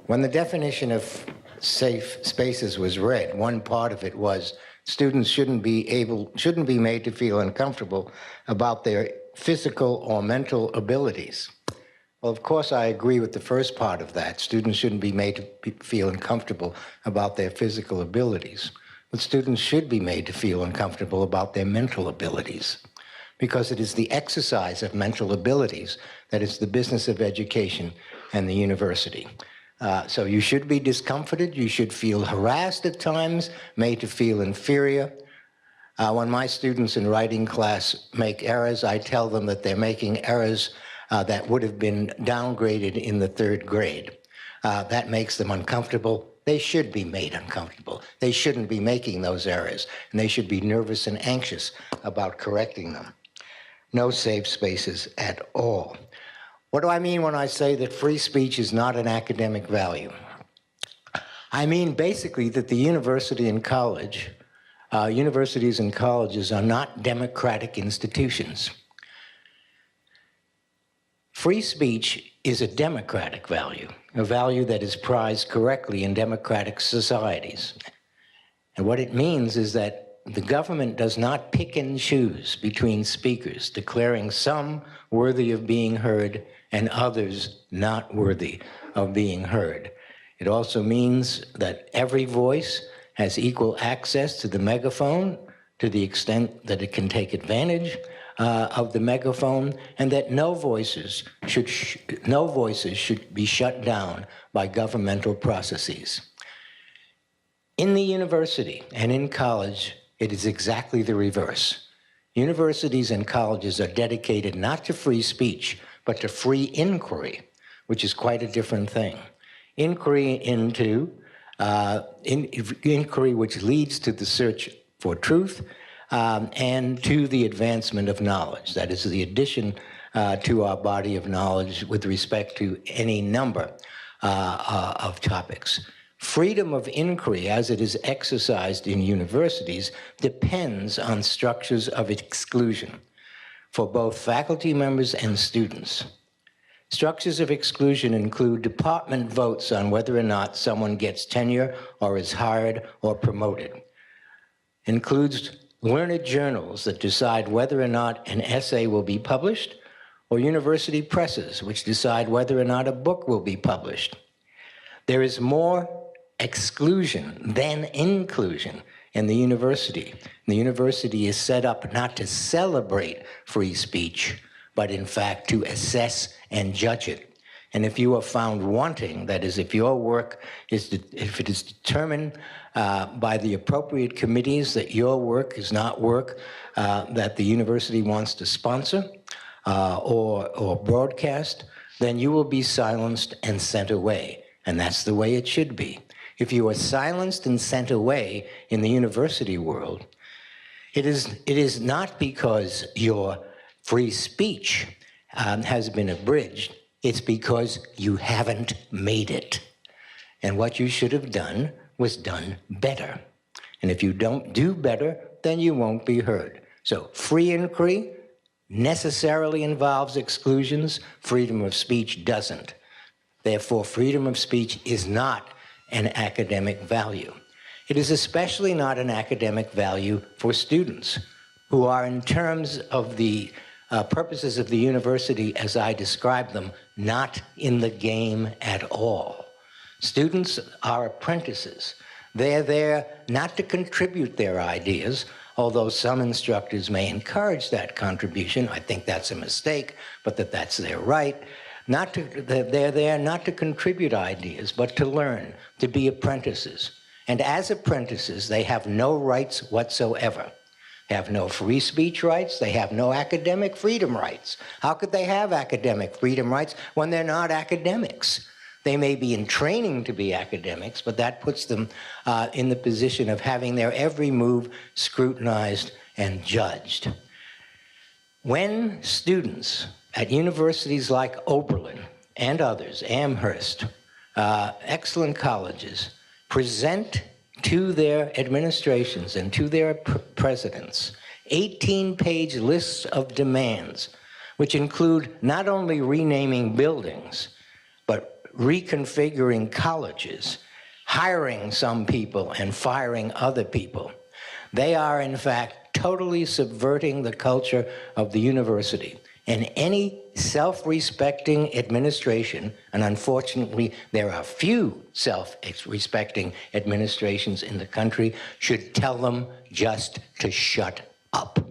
When the definition of safe spaces was read, one part of it was students shouldn't be made to feel uncomfortable about their physical or mental abilities. Well, of course, I agree with the first part of that. Students shouldn't be made to feel uncomfortable about their physical abilities. But students should be made to feel uncomfortable about their mental abilities, because it is the exercise of mental abilities that is the business of education and the university. So you should be discomforted, you should feel harassed at times, made to feel inferior. When my students in writing class make errors, I tell them that they're making errors that would have been downgraded in the 3rd grade. That makes them uncomfortable. They should be made uncomfortable. They shouldn't be making those errors, and they should be nervous and anxious about correcting them. No safe spaces at all. What do I mean when I say that free speech is not an academic value? I mean basically that the university and college, universities and colleges are not democratic institutions. Free speech is a democratic value, a value that is prized correctly in democratic societies. And what it means is that the government does not pick and choose between speakers, declaring some worthy of being heard and others not worthy of being heard. It also means that every voice has equal access to the megaphone to the extent that it can take advantage of the megaphone, and that no voices should be shut down by governmental processes. In the university and in college, it is exactly the reverse. Universities and colleges are dedicated not to free speech, but to free inquiry, which is quite a different thing. Inquiry into inquiry which leads to the search for truth and to the advancement of knowledge. That is the addition to our body of knowledge with respect to any number of topics. Freedom of inquiry, as it is exercised in universities, depends on structures of exclusion for both faculty members and students. Structures of exclusion include department votes on whether or not someone gets tenure or is hired or promoted. Includes learned journals that decide whether or not an essay will be published, or university presses which decide whether or not a book will be published. There is more exclusion than inclusion in the university. The university is set up not to celebrate free speech, but in fact to assess and judge it. And if you are found wanting, that is, if your work is, if it is determined by the appropriate committees that your work is not work that the university wants to sponsor or broadcast, then you will be silenced and sent away. And that's the way it should be. If you are silenced and sent away in the university world, it is not because your free speech has been abridged. It's because you haven't made it. And what you should have done was done better. And if you don't do better, then you won't be heard. So free inquiry necessarily involves exclusions. Freedom of speech doesn't. Therefore, freedom of speech is not an academic value. It is especially not an academic value for students who are, in terms of the purposes of the university as I describe them, not in the game at all. Students are apprentices. They're there not to contribute their ideas, although some instructors may encourage that contribution. I think that's a mistake, but that's their right. They're there not to contribute ideas, but to learn, to be apprentices. And as apprentices, they have no rights whatsoever. They have no free speech rights. They have no academic freedom rights. How could they have academic freedom rights when they're not academics? They may be in training to be academics, but that puts them in the position of having their every move scrutinized and judged. When students at universities like Oberlin and others, Amherst, excellent colleges, present to their administrations and to their presidents 18-page lists of demands, which include not only renaming buildings, but reconfiguring colleges, hiring some people and firing other people. They are, in fact, totally subverting the culture of the university. And any self-respecting administration, and unfortunately there are few self-respecting administrations in the country, should tell them just to shut up.